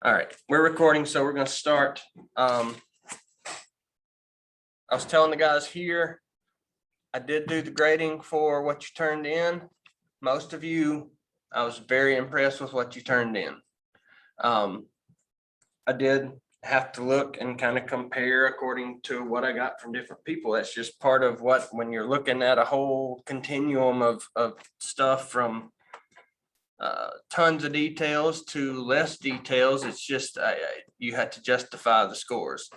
All right, we're recording, so we're gonna start. I was telling the guys here, I did do the grading for what you turned in. Most of you, I was very impressed with what you turned in. I did have to look and kind of compare according to what I got from different people. That's just part of what, when you're looking at a whole continuum of stuff from tons of details to less details, it's just you had to justify the scores.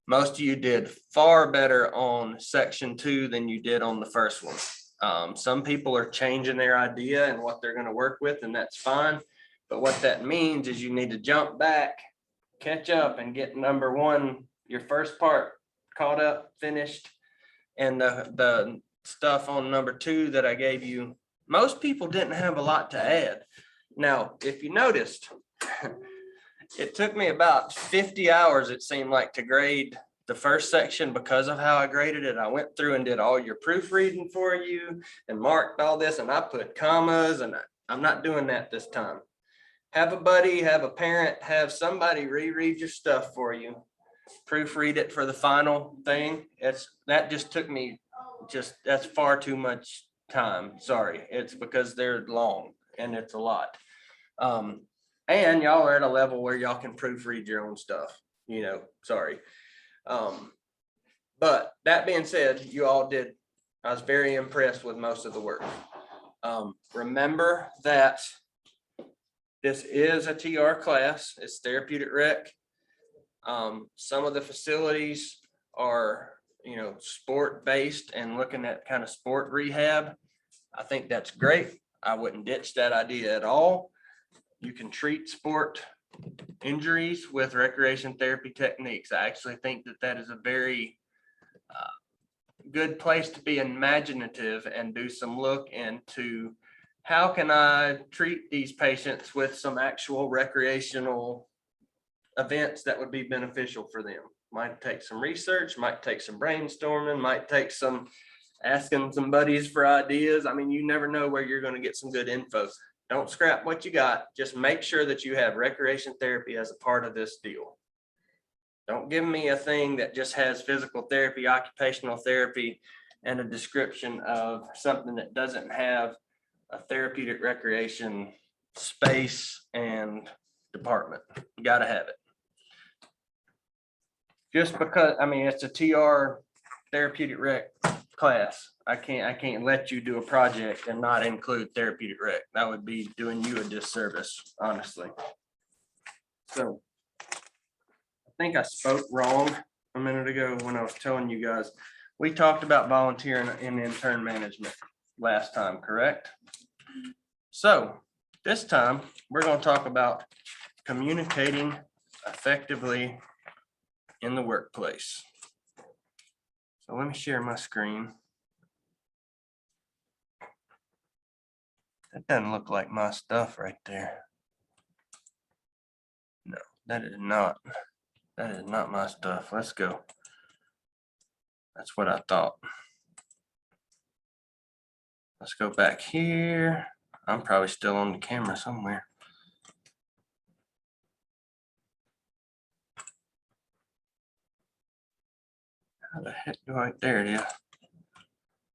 Most of you did far better on section 2 than you did on the first one. Some people are changing their idea and what they're going to work with, and that's fine. But what that means is you need to jump back, catch up, and get number 1, your first part caught up, finished. And the stuff on number 2 that I gave you, most people didn't have a lot to add. Now, if you noticed, it took me about 50 hours, it seemed like, to grade the first section because of how I graded it. I went through and did all your proofreading for you and marked all this, and I put commas, and I'm not doing that this time. Have a buddy, have a parent, have somebody reread your stuff for you, proofread it for the final thing. That just took me, that's far too much time. Sorry, it's because they're long and it's a lot. And y'all are at a level where y'all can proofread your own stuff, sorry. But that being said, you all did, I was very impressed with most of the work. Remember that this is a TR class, it's therapeutic rec. Some of the facilities are, sport based and looking at kind of sport rehab. I think that's great. I wouldn't ditch that idea at all. You can treat sport injuries with recreation therapy techniques. I actually think that is a very good place to be imaginative and do some look into how can I treat these patients with some actual recreational events that would be beneficial for them. Might take some research, might take some brainstorming, might take some asking some buddies for ideas. I mean, you never know where you're going to get some good info. Don't scrap what you got. Just make sure that you have recreation therapy as a part of this deal. Don't give me a thing that just has physical therapy, occupational therapy, and a description of something that doesn't have a therapeutic recreation space and department. You got to have it. Just because, I mean, it's a TR therapeutic rec class. I can't let you do a project and not include therapeutic rec. That would be doing you a disservice, honestly. So I think I spoke wrong a minute ago when I was telling you guys. We talked about volunteering in intern management last time, correct? So this time we're going to talk about communicating effectively in the workplace. So let me share my screen. That doesn't look like my stuff right there. No, that is not. That is not my stuff. Let's go. That's what I thought. Let's go back here. I'm probably still on the camera somewhere. How the heck do I, there it is.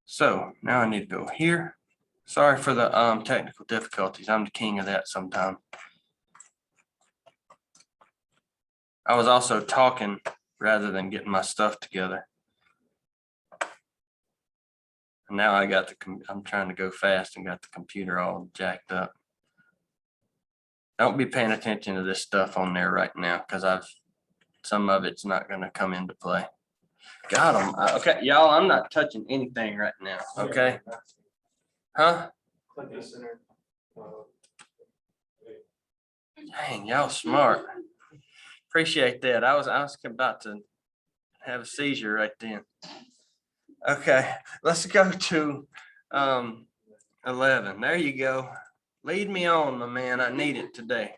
So now I need to go here. Sorry for the technical difficulties. I'm the king of that sometimes. I was also talking rather than getting my stuff together. And now I got I'm trying to go fast and got the computer all jacked up. Don't be paying attention to this stuff on there right now because some of it's not going to come into play. Got them. Okay, y'all, I'm not touching anything right now. Okay. Huh? Dang, y'all smart. Appreciate that. I was about to have a seizure right then. Okay, let's go to 11. There you go. Lead me on, my man. I need it today.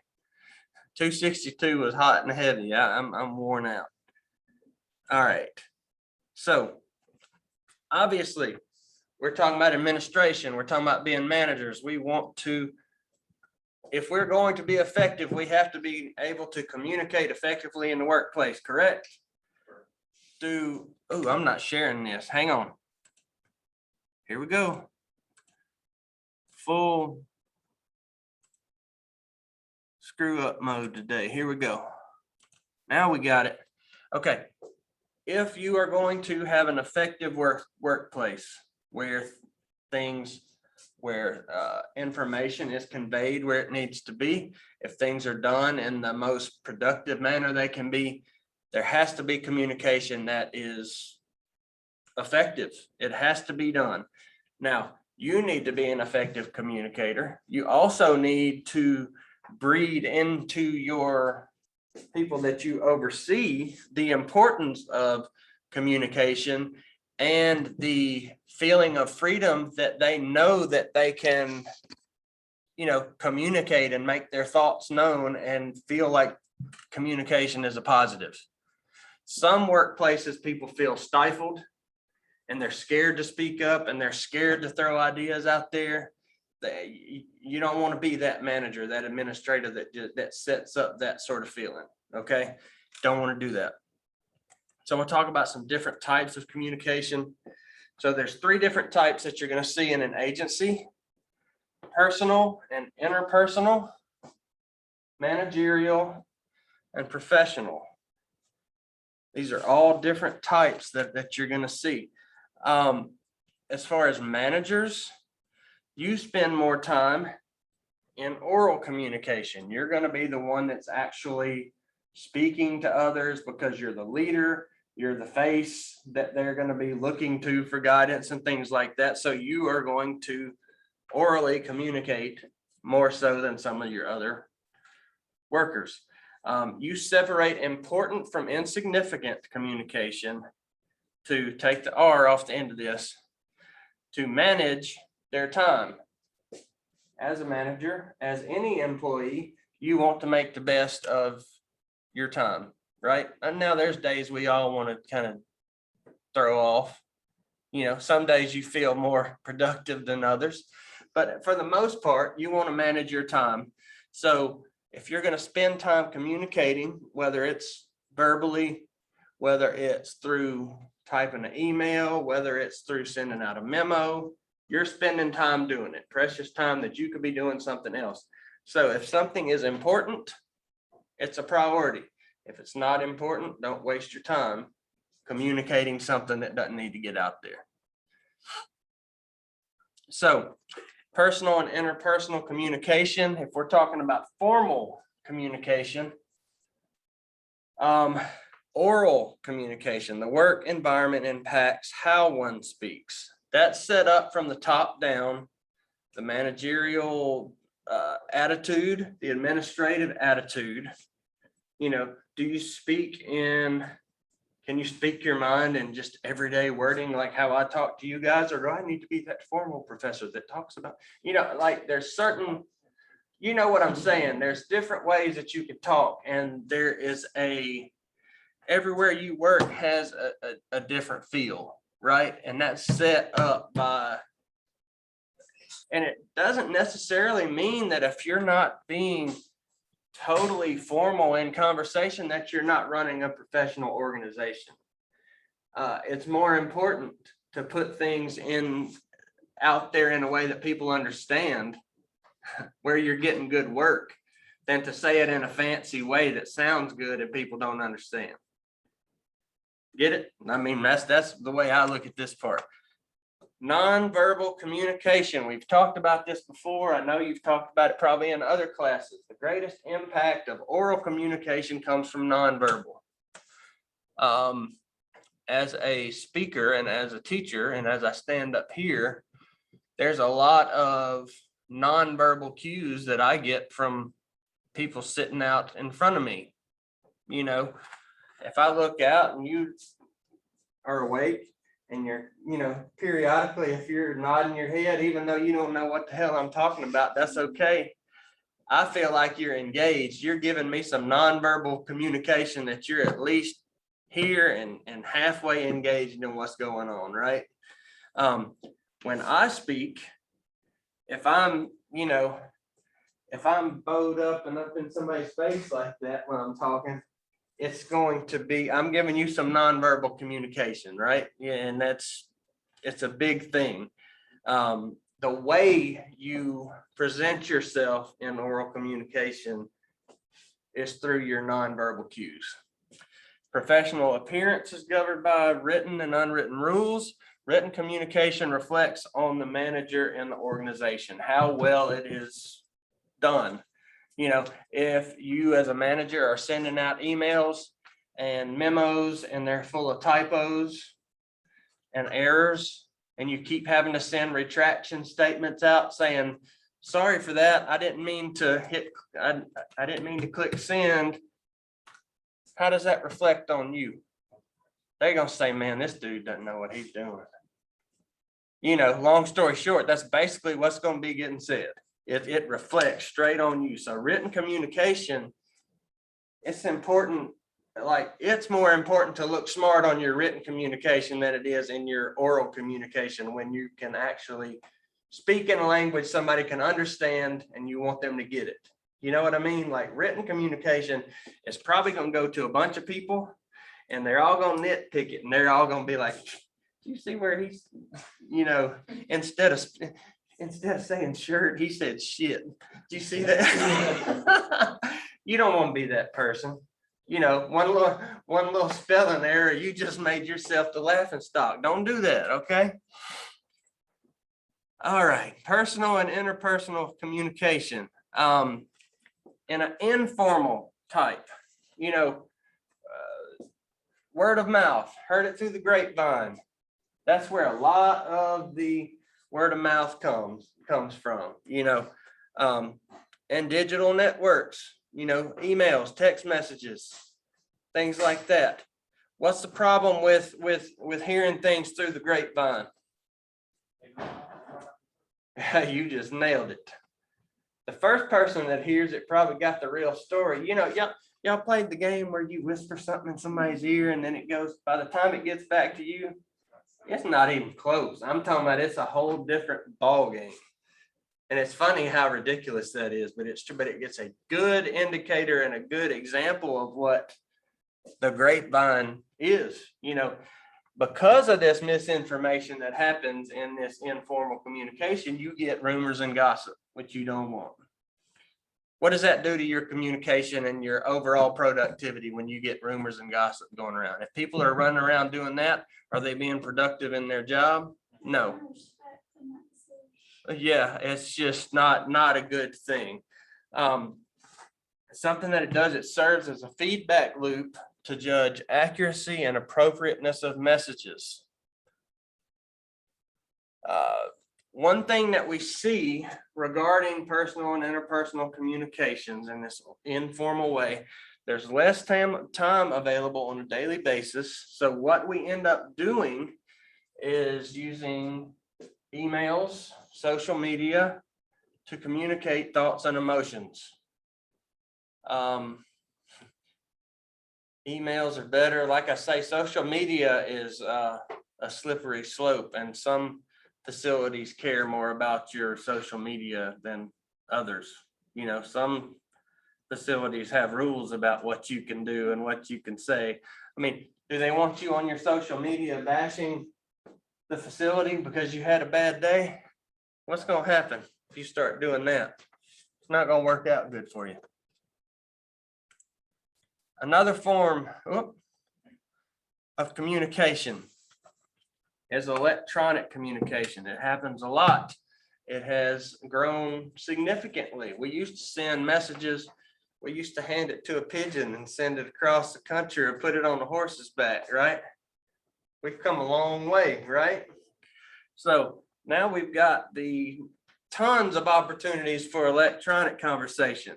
262 was hot and heavy. I'm worn out. All right. So obviously we're talking about administration. We're talking about being managers. We want to if we're going to be effective, we have to be able to communicate effectively in the workplace, correct? Oh, I'm not sharing this. Hang on. Here we go. Full screw up mode today. Here we go. Now we got it. Okay. If you are going to have an effective workplace where information is conveyed where it needs to be, if things are done in the most productive manner they can be, there has to be communication that is effective. It has to be done. Now, you need to be an effective communicator. You also need to breed into your people that you oversee the importance of communication and the feeling of freedom that they know that they can, communicate and make their thoughts known and feel like communication is a positive. Some workplaces, people feel stifled and they're scared to speak up and they're scared to throw ideas out there. You don't want to be that manager, that administrator that sets up that sort of feeling. Okay. Don't want to do that. So we'll talk about some different types of communication. So there's 3 different types that you're going to see in an agency: personal and interpersonal, managerial, and professional. These are all different types that you're going to see. As far as managers, you spend more time in oral communication. You're going to be the one that's actually speaking to others because you're the leader, you're the face that they're going to be looking to for guidance and things like that. So you are going to orally communicate more so than some of your other workers. You separate important from insignificant communication, to take the R off the end of this, to manage their time. As a manager, as any employee, you want to make the best of your time, right? And now there's days we all want to kind of throw off. Some days you feel more productive than others, but for the most part, you want to manage your time. So if you're going to spend time communicating, whether it's verbally, whether it's through typing an email, whether it's through sending out a memo, you're spending time doing it, precious time that you could be doing something else. So if something is important, it's a priority. If it's not important, don't waste your time communicating something that doesn't need to get out there. So personal and interpersonal communication, if we're talking about formal communication, oral communication, the work environment impacts how one speaks. That's set up from the top down, the managerial attitude, the administrative attitude. Do you can you speak your mind in just everyday wording like how I talk to you guys, or do I need to be that formal professor that talks about, there's certain, what I'm saying, there's different ways that you can talk, and there is everywhere you work has a different feel, right? And that's set up by, and it doesn't necessarily mean that if you're not being totally formal in conversation that you're not running a professional organization. It's more important to put things out there in a way that people understand where you're getting good work than to say it in a fancy way that sounds good and people don't understand. Get it? I mean, that's the way I look at this part. Nonverbal communication. We've talked about this before. I know you've talked about it probably in other classes. The greatest impact of oral communication comes from nonverbal. As a speaker and as a teacher, and as I stand up here, there's a lot of nonverbal cues that I get from people sitting out in front of me. If I look out and you are awake, and you're, periodically, if you're nodding your head, even though you don't know what the hell I'm talking about, that's okay. I feel like you're engaged. You're giving me some nonverbal communication that you're at least here and halfway engaged in what's going on, right? When I speak, if I'm, if I'm bowed up and up in somebody's face like that when I'm talking, it's going to be, I'm giving you some nonverbal communication, right? Yeah, and it's a big thing. The way you present yourself in oral communication is through your nonverbal cues. Professional appearance is governed by written and unwritten rules. Written communication reflects on the manager and the organization, how well it is done. You know, if you as a manager are sending out emails and memos and they're full of typos and errors, and you keep having to send retraction statements out saying, sorry for that, I didn't mean to I didn't mean to click send. How does that reflect on you? They're gonna say, man, this dude doesn't know what he's doing. You know, long story short, that's basically what's gonna be getting said. It reflects straight on you. So written communication, it's important. Like, it's more important to look smart on your written communication than it is in your oral communication, when you can actually speak in a language somebody can understand and you want them to get it. You know what I mean? Like, written communication is probably going to go to a bunch of people and they're all going to nitpick it, and they're all going to be like, do you see where he's, you know, instead of saying shirt, he said shit. Do you see that? You don't want to be that person. You know, one little spelling error, you just made yourself the laughing stock. Don't do that, okay? All right, personal and interpersonal communication. In an informal type, you know, word of mouth, heard it through the grapevine. That's where a lot of the word of mouth comes from, you know, and digital networks, you know, emails, text messages, things like that. What's the problem with hearing things through the grapevine? You just nailed it. The first person that hears it probably got the real story. You know, y'all played the game where you whisper something in somebody's ear and then it goes, by the time it gets back to you, it's not even close. I'm talking about, it's a whole different ball game. And it's funny how ridiculous that is, but it's true. But it gets a good indicator and a good example of what the grapevine is, you know, because of this misinformation that happens in this informal communication. You get rumors and gossip, which you don't want. What does that do to your communication and your overall productivity when you get rumors and gossip going around? If people are running around doing that, are they being productive in their job? No. Yeah, it's just not a good thing. Something that it does, it serves as a feedback loop to judge accuracy and appropriateness of messages. One thing that we see regarding personal and interpersonal communications in this informal way, there's less time available on a daily basis. So what we end up doing is using emails, social media to communicate thoughts and emotions. Emails are better. Like I say, social media is a slippery slope, and some facilities care more about your social media than others. You know, some facilities have rules about what you can do and what you can say. I mean, do they want you on your social media bashing the facility because you had a bad day? What's going to happen if you start doing that? It's not going to work out good for you. Another form of communication is electronic communication. It happens a lot. It has grown significantly. We used to send messages. We used to hand it to a pigeon and send it across the country or put it on the horse's back, right? We've come a long way, right? So now we've got the tons of opportunities for electronic conversation.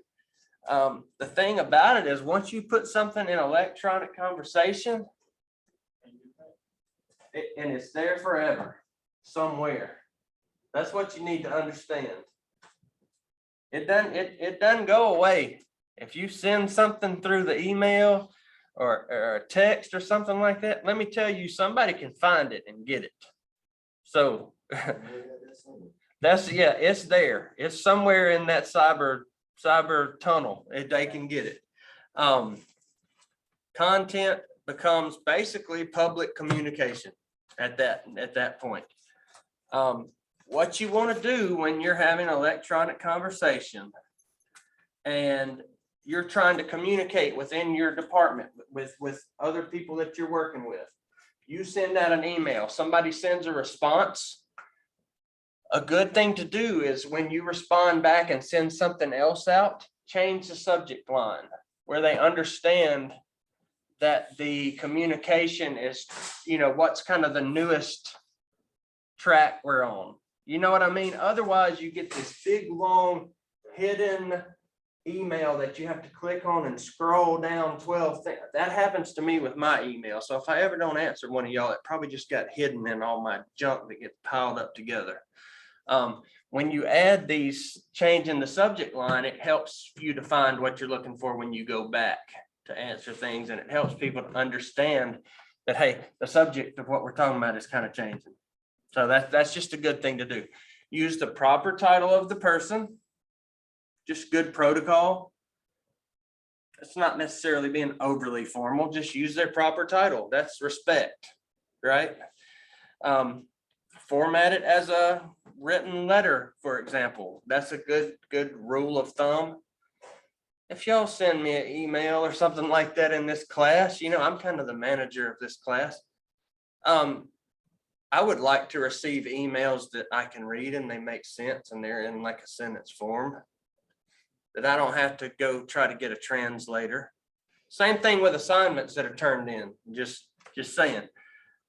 The thing about it is, once you put something in electronic conversation, and it's there forever, somewhere. That's what you need to understand. It doesn't go away. If you send something through the email or a text or something like that, let me tell you, somebody can find it and get it. So it's there. It's somewhere in that cyber cyber tunnel, if they can get it. Content becomes basically public communication at that point. What you want to do when you're having an electronic conversation and you're trying to communicate within your department with other people that you're working with, you send out an email, somebody sends a response. A good thing to do is when you respond back and send something else out, change the subject line where they understand that the communication is, what's kind of the newest track we're on. You know what I mean? Otherwise, you get this big, long, hidden email that you have to click on and scroll down 12 things. That happens to me with my email. So if I ever don't answer one of y'all, it probably just got hidden in all my junk that gets piled up together. When you add these change in the subject line, it helps you to find what you're looking for when you go back to answer things, and it helps people to understand that, hey, the subject of what we're talking about is kind of changing. So that's just a good thing to do. Use the proper title of the person, just good protocol. It's not necessarily being overly formal, just use their proper title. That's respect, right? Format it as a written letter, for example. That's a good rule of thumb. If y'all send me an email or something like that in this class, I'm kind of the manager of this class. I would like to receive emails that I can read and they make sense and they're in like a sentence form, that I don't have to go try to get a translator. Same thing with assignments that are turned in, just saying.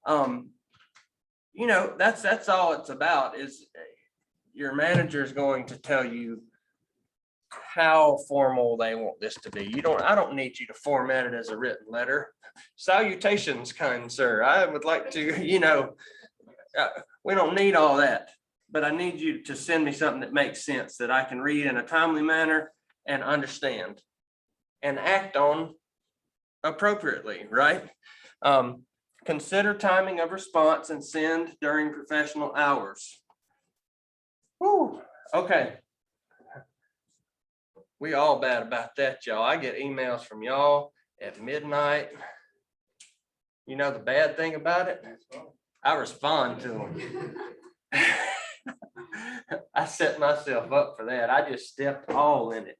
That's all it's about, is your manager is going to tell you how formal they want this to be. I don't need you to format it as a written letter. Salutations, kind sir. I would like to, we don't need all that, but I need you to send me something that makes sense, that I can read in a timely manner and understand and act on appropriately, right? Consider timing of response and send during professional hours. Woo, okay. We all bad about that, y'all. I get emails from y'all at midnight. The bad thing about it? I respond to them. I set myself up for that. I just stepped all in it.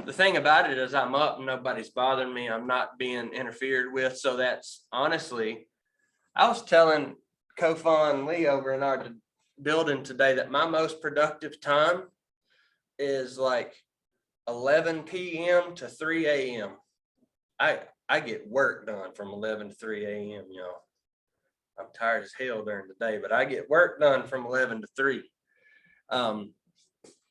The thing about it is I'm up and nobody's bothering me. I'm not being interfered with. So that's honestly, I was telling Kofan Lee over in our building today that my most productive time is like 11 p.m. to 3 a.m. I get work done from 11 to 3 a.m. y'all. I'm tired as hell during the day, but I get work done from 11 to 3.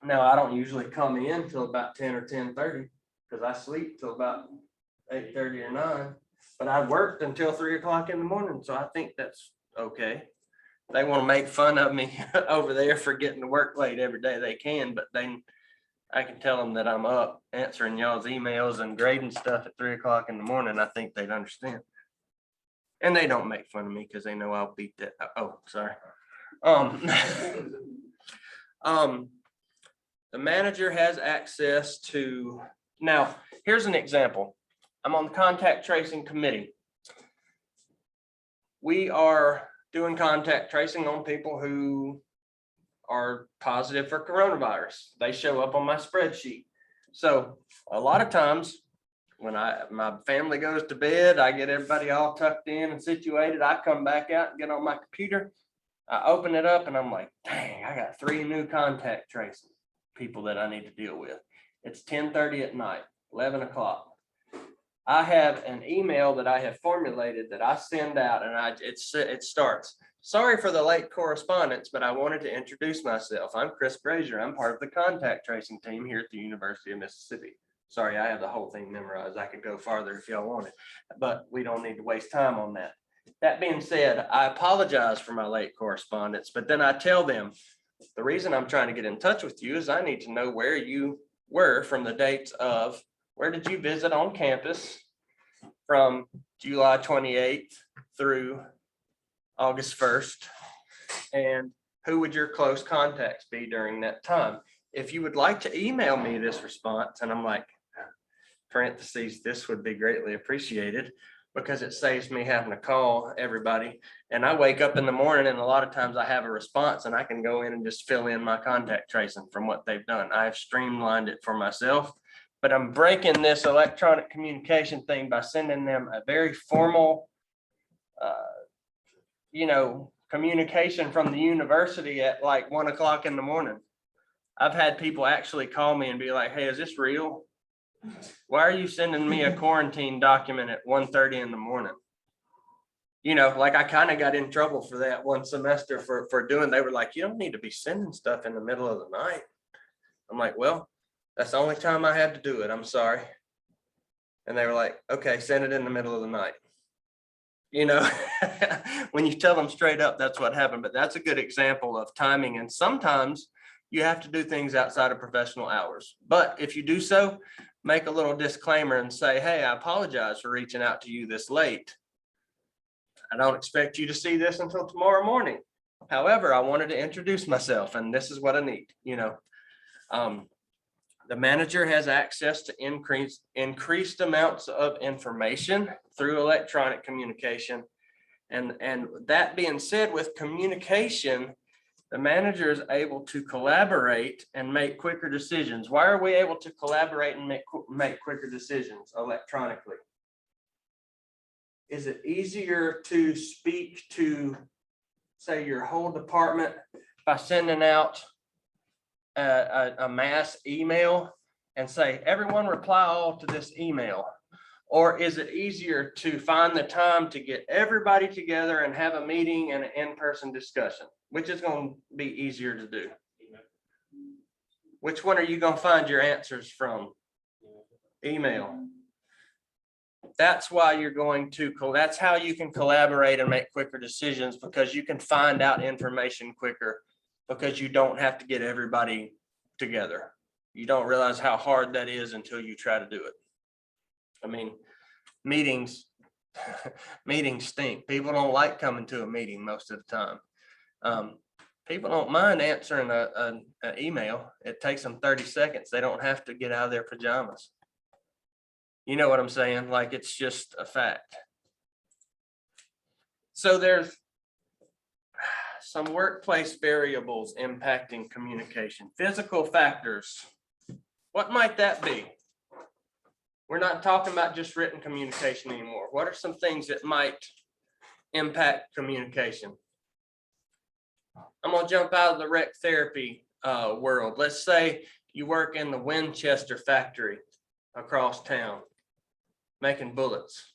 Now I don't usually come in till about 10 or 10:30 because I sleep till about 8:30 or 9. But I worked until 3 o'clock in the morning, so I think that's okay. They want to make fun of me over there for getting to work late every day they can, but I can tell them that I'm up answering y'all's emails and grading stuff at 3 o'clock in the morning. I think they'd understand. And they don't make fun of me because they know I'll beat that. Oh, sorry. The manager has access to, now, here's an example. I'm on the contact tracing committee. We are doing contact tracing on people who are positive for coronavirus. They show up on my spreadsheet. So a lot of times when my family goes to bed, I get everybody all tucked in and situated. I come back out and get on my computer. I open it up and I'm like, dang, I got 3 new contact tracing people that I need to deal with. It's 10:30 at night, 11 o'clock. I have an email that I have formulated that I send out, and it starts, sorry for the late correspondence, but I wanted to introduce myself. I'm Chris Brazier. I'm part of the contact tracing team here at the University of Mississippi. Sorry, I have the whole thing memorized. I could go farther if y'all wanted, but we don't need to waste time on that. That being said, I apologize for my late correspondence, but then I tell them the reason I'm trying to get in touch with you is I need to know where you were from the dates of where did you visit on campus from July 28th through August 1st, and who would your close contacts be during that time? if you would like to email me this response, and I'm like, parentheses, this would be greatly appreciated, because it saves me having to call everybody. And I wake up in the morning and a lot of times I have a response and I can go in and just fill in my contact tracing from what they've done. I've streamlined it for myself, but I'm breaking this electronic communication thing by sending them a very formal, communication from the university at like 1 o'clock in the morning. I've had people actually call me and be like, hey, is this real? Why are you sending me a quarantine document at 1:30 in the morning? Like I kind of got in trouble for that one semester for doing, they were like, you don't need to be sending stuff in the middle of the night. I'm like, well, that's the only time I had to do it. I'm sorry. And they were like, okay, send it in the middle of the night. When you tell them straight up, that's what happened. But that's a good example of timing. And sometimes you have to do things outside of professional hours. But if you do so, make a little disclaimer and say, hey, I apologize for reaching out to you this late. I don't expect you to see this until tomorrow morning. However, I wanted to introduce myself and this is what I need. The manager has access to increased amounts of information through electronic communication. And that being said, with communication, the manager is able to collaborate and make quicker decisions. Why are we able to collaborate and make quicker decisions electronically? Is it easier to speak to, say, your whole department by sending out a mass email and say, everyone reply all to this email? Or is it easier to find the time to get everybody together and have a meeting and an in-person discussion? Which is going to be easier to do? Which one are you going to find your answers from? Email. That's why you're going to, that's how you can collaborate and make quicker decisions, because you can find out information quicker because you don't have to get everybody together. You don't realize how hard that is until you try to do it. I mean, meetings stink. People don't like coming to a meeting most of the time. People don't mind answering an email. It takes them 30 seconds. They don't have to get out of their pajamas. You know what I'm saying? Like, it's just a fact. So there's some workplace variables impacting communication. Physical factors. What might that be? We're not talking about just written communication anymore. What are some things that might impact communication? I'm going to jump out of the rec therapy world. Let's say you work in the Winchester factory across town making bullets.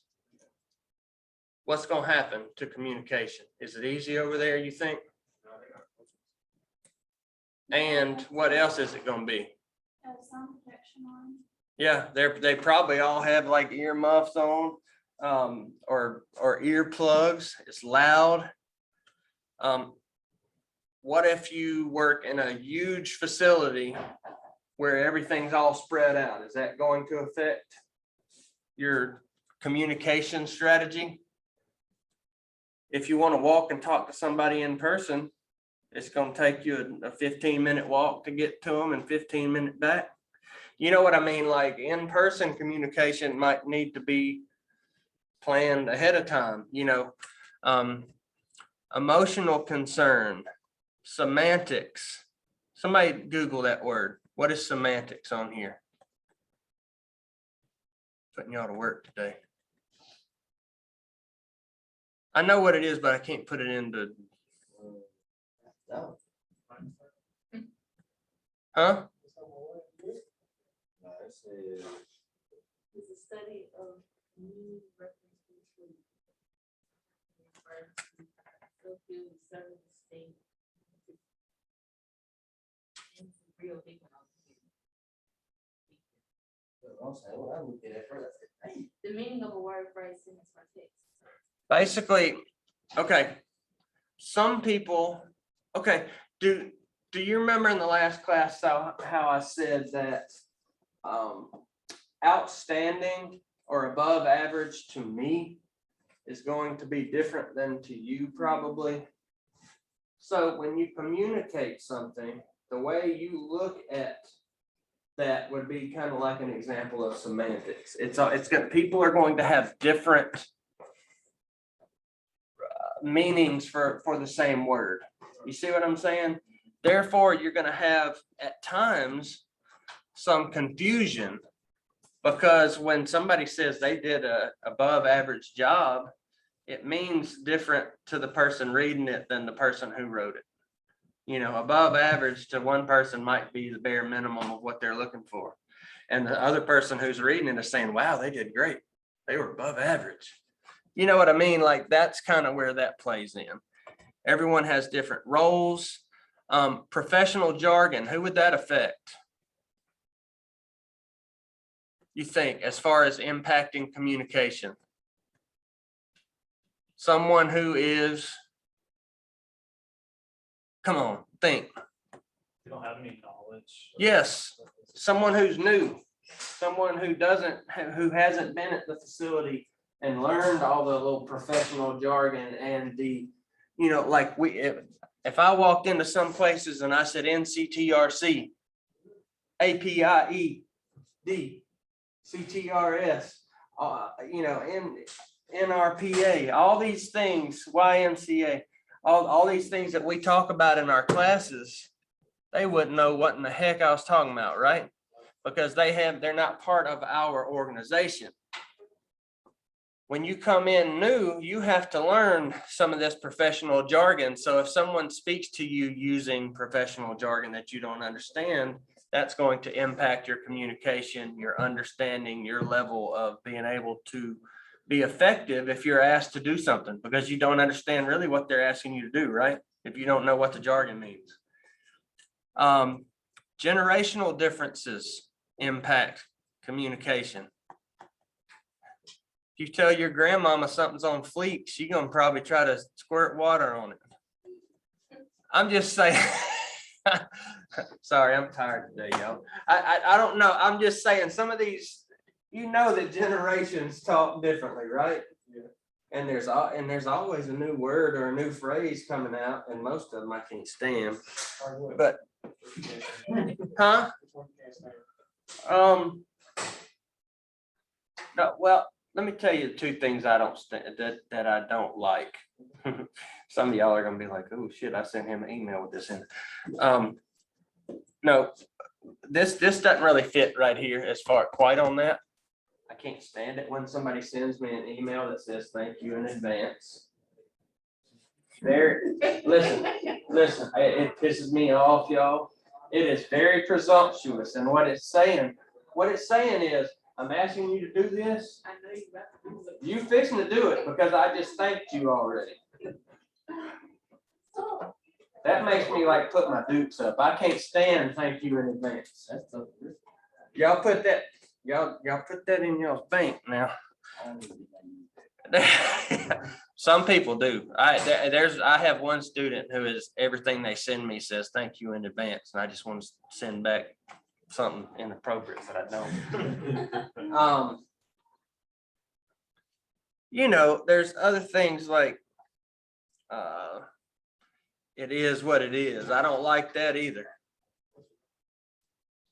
What's going to happen to communication? Is it easy over there, you think? And what else is it going to be? Sound protection on. Yeah, they probably all have like earmuffs on, or earplugs. It's loud. What if you work in a huge facility where everything's all spread out? Is that going to affect your communication strategy? If you want to walk and talk to somebody in person, it's going to take you a 15-minute walk to get to them and 15-minute back. You know what I mean? Like, in-person communication might need to be planned ahead of time. Emotional concern, semantics. Somebody Google that word. What is semantics on here? Putting y'all to work today. I know what it is, but I can't put it into. Huh? It's a study of new references real big the meaning of a word, phrase, sentence, or text. Basically, okay. Some people, okay. Do you remember in the last class how I said that outstanding or above average to me is going to be different than to you probably? So when you communicate something, the way you look at that would be kind of like an example of semantics. People are going to have different meanings for the same word. You see what I'm saying? Therefore, you're going to have at times some confusion, because when somebody says they did a above average job, it means different to the person reading it than the person who wrote it. You know, above average to one person might be the bare minimum of what they're looking for. And the other person who's reading it is saying, wow, they did great. They were above average. You know what I mean? Like, that's kind of where that plays in. Everyone has different roles. Professional jargon, who would that affect? You think, as far as impacting communication? Someone who is, come on, think. You don't have any knowledge. Yes, someone who's new, someone who who hasn't been at the facility and learned all the little professional jargon and the, you know, like if I walked into some places and I said NCTRC, APIED, CTRS, you know, NRPA, all these things, YMCA, all these things that we talk about in our classes, they wouldn't know what in the heck I was talking about, right? Because they're not part of our organization. When you come in new, you have to learn some of this professional jargon. So if someone speaks to you using professional jargon that you don't understand, that's going to impact your communication, your understanding, your level of being able to be effective if you're asked to do something, because you don't understand really what they're asking you to do, right? If you don't know what the jargon means. Generational differences impact communication. If you tell your grandmama something's on fleek, she's gonna probably try to squirt water on it. I'm just saying. Sorry, I'm tired today, y'all. I don't know. I'm just saying some of these, you know, that generations talk differently, right? Yeah. And there's always a new word or a new phrase coming out, and most of them I can't stand. But huh? No, well, let me tell you two things I don't that I don't like. Some of y'all are gonna be like, oh shit, I sent him an email with this in. No, this doesn't really fit right here as far quite on that. I can't stand it when somebody sends me an email that says thank you in advance. Listen, it pisses me off, y'all. It is very presumptuous, and what it's saying is, I'm asking you to do this. I know you about to do it. You fixing to do it because I just thanked you already. That makes me like put my dukes up. I can't stand thank you in advance. Y'all put that in y'all's bank now. Some people do. I have one student who is, everything they send me says thank you in advance, and I just want to send back something inappropriate, but I don't. You know, there's other things like it is what it is. I don't like that either.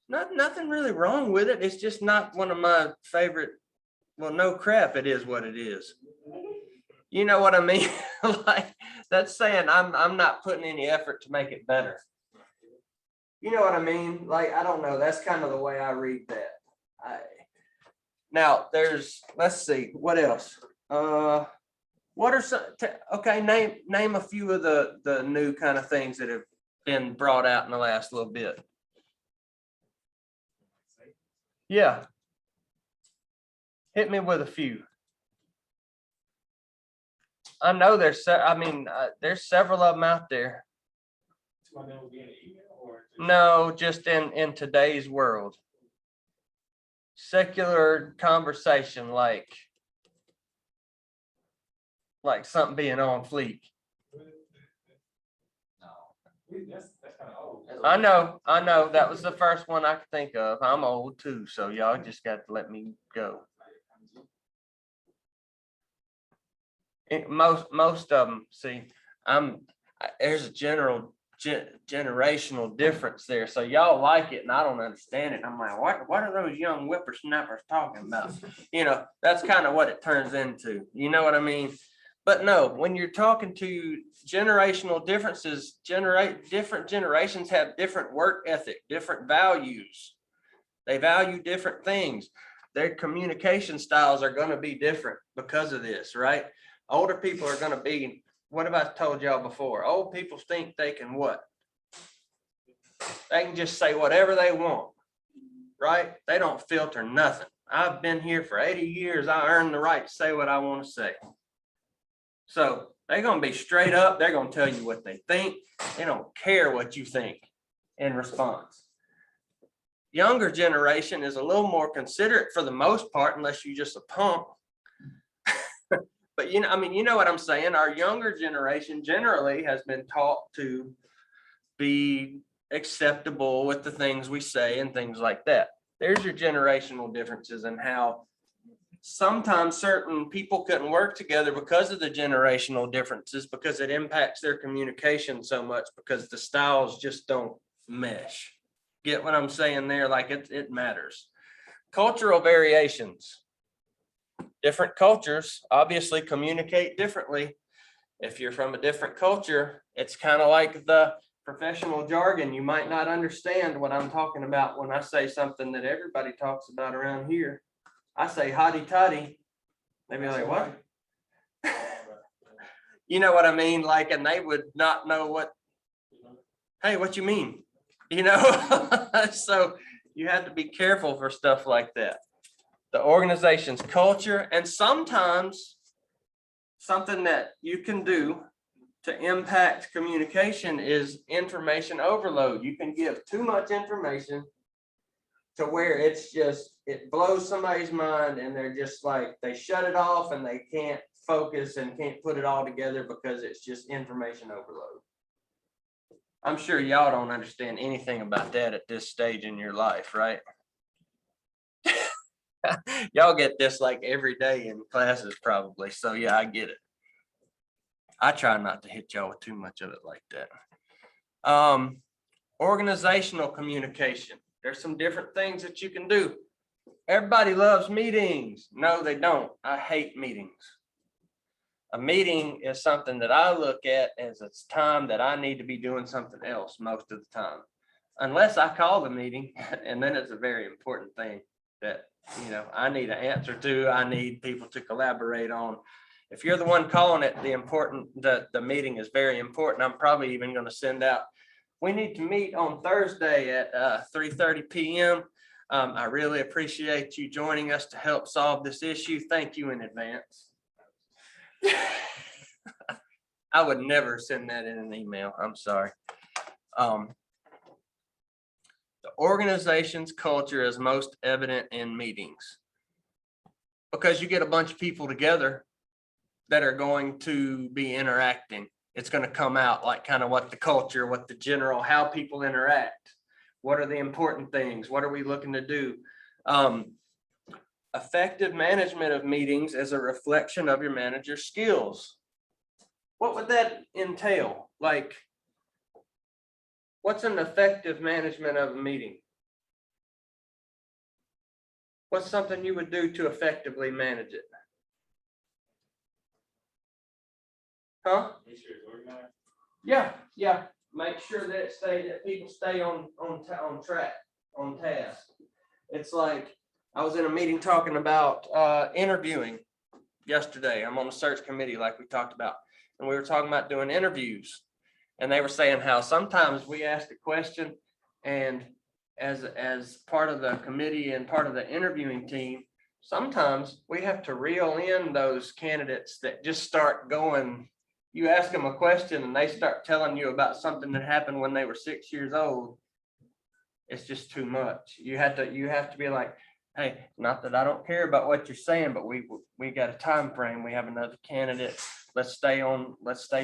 Nothing really wrong with it. It's just not one of my favorite. Well, no crap, it is what it is. You know what I mean? Like, that's saying I'm not putting any effort to make it better. You know what I mean? Like, I don't know. That's kind of the way I read that. Now let's see, what else? What are some, okay, name a few of the new kind of things that have been brought out in the last little bit. Yeah. Hit me with a few. I know there's several of them out there. No, just in today's world. Secular conversation, like something being on fleek. I know. That was the first one I could think of. I'm old too, so y'all just got to let me go. Most of them, see, there's a general generational difference there. So y'all like it and I don't understand it. I'm like, what are those young whippersnappers talking about? You know, that's kind of what it turns into. You know what I mean? But no, when you're talking to generational differences, different generations have different work ethic, different values. They value different things. Their communication styles are going to be different because of this, right? Older people are going to be, what have I told y'all before? Old people think they can what? They can just say whatever they want, right? They don't filter nothing. I've been here for 80 years. I earned the right to say what I want to say. So they're going to be straight up. They're going to tell you what they think. They don't care what you think in response. Younger generation is a little more considerate for the most part, unless you just a punk. But you know, I mean, you know what I'm saying? Our younger generation generally has been taught to be acceptable with the things we say and things like that. There's your generational differences and how sometimes certain people couldn't work together because of the generational differences, because it impacts their communication so much, because the styles just don't mesh. Get what I'm saying there? Like it matters. Cultural variations. Different cultures obviously communicate differently. If you're from a different culture, it's kind of like the professional jargon. You might not understand what I'm talking about when I say something that everybody talks about around here. I say hotty toddy. They'd be like, what? You know what I mean? Like, and they would not know what, hey, what you mean? You know, so you have to be careful for stuff like that. The organization's culture, and sometimes something that you can do to impact communication is information overload. You can give too much information to where it's just, it blows somebody's mind and they're just like, they shut it off and they can't focus and can't put it all together because it's just information overload. I'm sure y'all don't understand anything about that at this stage in your life, right? Y'all get this like every day in classes probably. So yeah, I get it. I try not to hit y'all with too much of it like that. Organizational communication. There's some different things that you can do. Everybody loves meetings. No, they don't. I hate meetings. A meeting is something that I look at as it's time that I need to be doing something else most of the time. Unless I call the meeting, and then it's a very important thing that, you know, I need an answer to, I need people to collaborate on. If you're the one calling it, the meeting is very important. I'm probably even going to send out, we need to meet on Thursday at 3:30 p.m. I really appreciate you joining us to help solve this issue. Thank you in advance. I would never send that in an email. I'm sorry. The organization's culture is most evident in meetings because you get a bunch of people together that are going to be interacting. It's going to come out like kind of what the culture, what the general, how people interact. What are the important things? What are we looking to do? Effective management of meetings is a reflection of your manager's skills. What would that entail? Like, what's an effective management of a meeting? What's something you would do to effectively manage it? Huh? Yeah. Make sure that people stay on track, on task. It's like, I was in a meeting talking about interviewing yesterday. I'm on the search committee like we talked about. And we were talking about doing interviews. And they were saying how sometimes we ask a question and as part of the committee and part of the interviewing team, sometimes we have to reel in those candidates that just start going. You ask them a question and they start telling you about something that happened when they were 6 years old. It's just too much. You have to be like, hey, not that I don't care about what you're saying, but we got a time frame. We have another candidate. Let's stay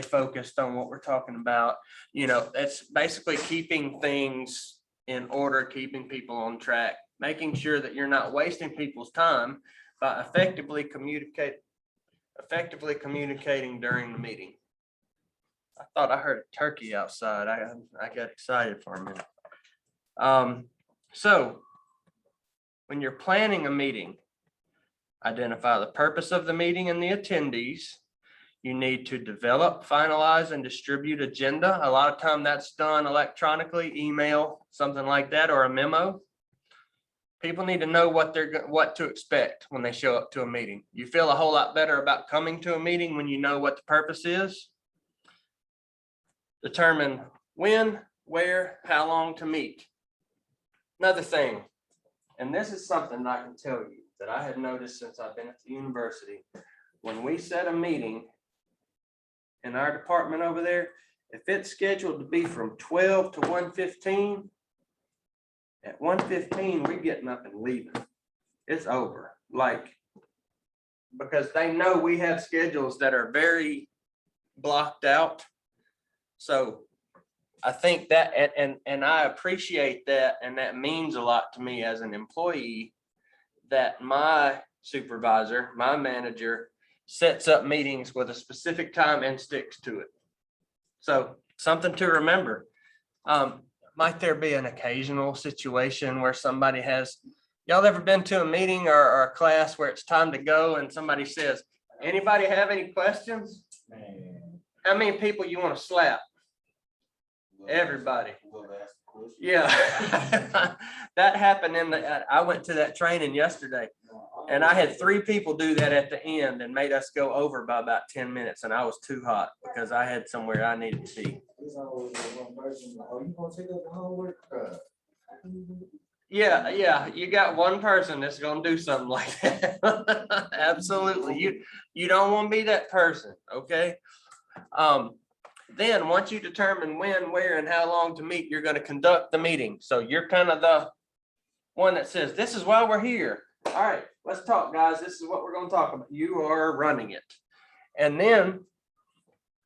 focused on what we're talking about. You know, that's basically keeping things in order, keeping people on track, making sure that you're not wasting people's time by effectively communicating during the meeting. I thought I heard a turkey outside. I got excited for a minute. So when you're planning a meeting, identify the purpose of the meeting and the attendees. You need to develop, finalize, and distribute agenda. A lot of time that's done electronically, email, something like that, or a memo. People need to know what to expect when they show up to a meeting. You feel a whole lot better about coming to a meeting when you know what the purpose is. Determine when, where, how long to meet. Another thing, and this is something that I can tell you that I have noticed since I've been at the university. When we set a meeting in our department over there, if it's scheduled to be from 12 to 1:15, at 1:15, we're getting up and leaving. It's over. Like, because they know we have schedules that are very blocked out. So I think that, and I appreciate that, and that means a lot to me as an employee, that my supervisor, my manager, sets up meetings with a specific time and sticks to it. So something to remember. Might there be an occasional situation where somebody has, y'all ever been to a meeting or a class where it's time to go and somebody says, anybody have any questions? How many people you want to slap? Everybody. Yeah. That happened I went to that training yesterday. And I had 3 people do that at the end and made us go over by about 10 minutes, and I was too hot because I had somewhere I needed to be. Yeah, you got one person that's gonna do something like that. Absolutely. You don't want to be that person, okay? Then once you determine when, where, and how long to meet, you're gonna conduct the meeting. So you're kind of the one that says, this is why we're here. All right, let's talk, guys. This is what we're going to talk about. You are running it. And then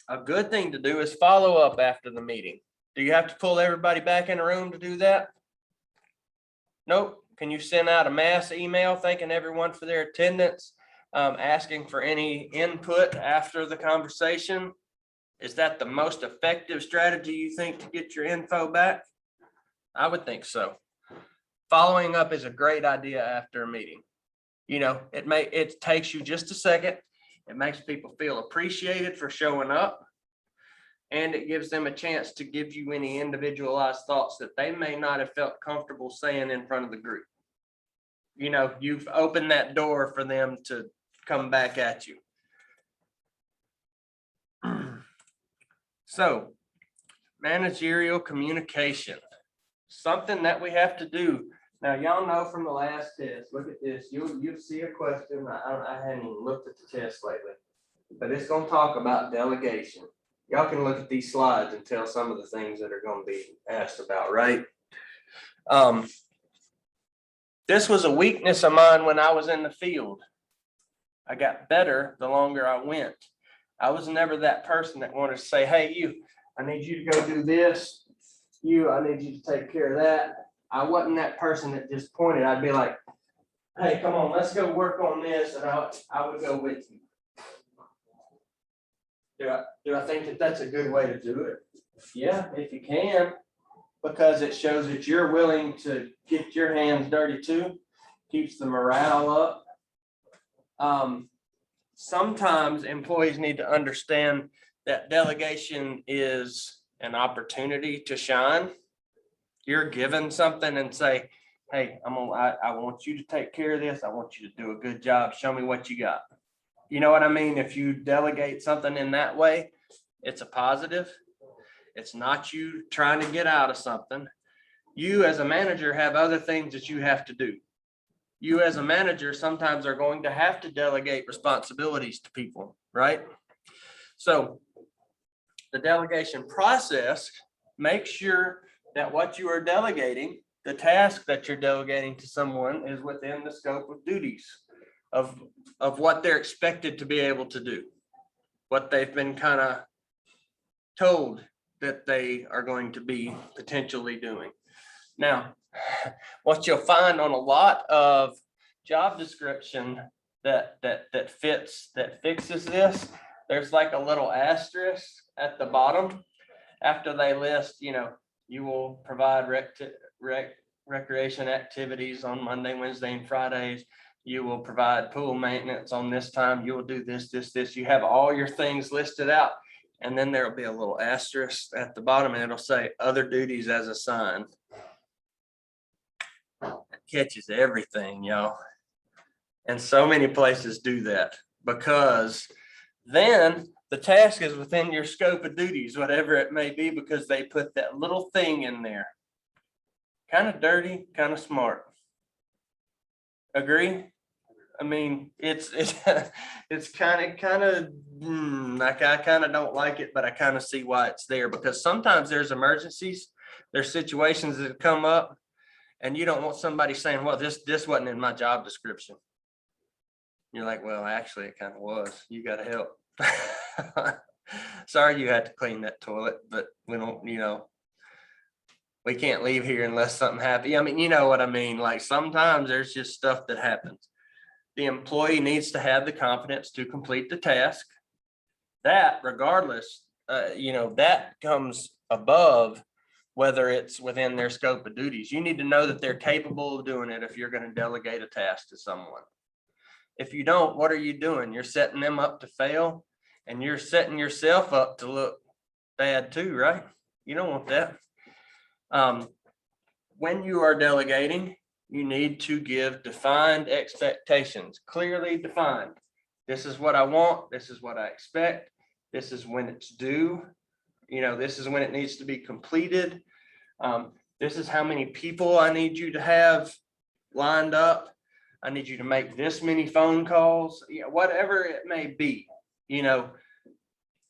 a good thing to do is follow up after the meeting. Do you have to pull everybody back in a room to do that? Nope. Can you send out a mass email thanking everyone for their attendance, asking for any input after the conversation? Is that the most effective strategy you think to get your info back? I would think so. Following up is a great idea after a meeting. You know, it takes you just a second. It makes people feel appreciated for showing up. And it gives them a chance to give you any individualized thoughts that they may not have felt comfortable saying in front of the group. You know, you've opened that door for them to come back at you. So, managerial communication, something that we have to do. Now, y'all know from the last test, look at this, you'll see a question. I hadn't even looked at the test lately, but it's going to talk about delegation. Y'all can look at these slides and tell some of the things that are going to be asked about, right? This was a weakness of mine when I was in the field. I got better the longer I went. I was never that person that wanted to say, hey, I need you to go do this. I need you to take care of that. I wasn't that person that just pointed. I'd be like, hey, come on, let's go work on this. And I would go with you. Do I think that that's a good way to do it? Yeah, if you can, because it shows that you're willing to get your hands dirty too, keeps the morale up. Sometimes employees need to understand that delegation is an opportunity to shine. You're given something and say, hey, I want you to take care of this. I want you to do a good job. Show me what you got. You know what I mean? If you delegate something in that way, it's a positive. It's not you trying to get out of something. You as a manager have other things that you have to do. You as a manager sometimes are going to have to delegate responsibilities to people, right? So the delegation process makes sure that what you are delegating, the task that you're delegating to someone, is within the scope of duties of what they're expected to be able to do, what they've been kind of told that they are going to be potentially doing. Now, what you'll find on a lot of job description that fixes this, there's like a little asterisk at the bottom, after they list, you will provide recreation activities on Monday, Wednesday, and Fridays. You will provide pool maintenance on this time. You will do this, this, this. You have all your things listed out. And then there'll be a little asterisk at the bottom and it'll say other duties as assigned. It catches everything, y'all. And so many places do that because then the task is within your scope of duties, whatever it may be, because they put that little thing in there. Kind of dirty, kind of smart. Agree? I mean, it's kind of like I kind of don't like it, but I kind of see why it's there, because sometimes there's emergencies, there's situations that come up, and you don't want somebody saying, well, this wasn't in my job description. You're like, well, actually, it kind of was. You got to help. Sorry, you had to clean that toilet, but we don't, we can't leave here unless something happens. I mean, you know what I mean? Like sometimes there's just stuff that happens. The employee needs to have the confidence to complete the task. That regardless, that comes above whether it's within their scope of duties. You need to know that they're capable of doing it if you're going to delegate a task to someone. If you don't, what are you doing? You're setting them up to fail, and you're setting yourself up to look bad too, right? You don't want that. When you are delegating, you need to give defined expectations, clearly defined. This is what I want. This is what I expect. This is when it's due. This is when it needs to be completed. This is how many people I need you to have lined up. I need you to make this many phone calls, whatever it may be,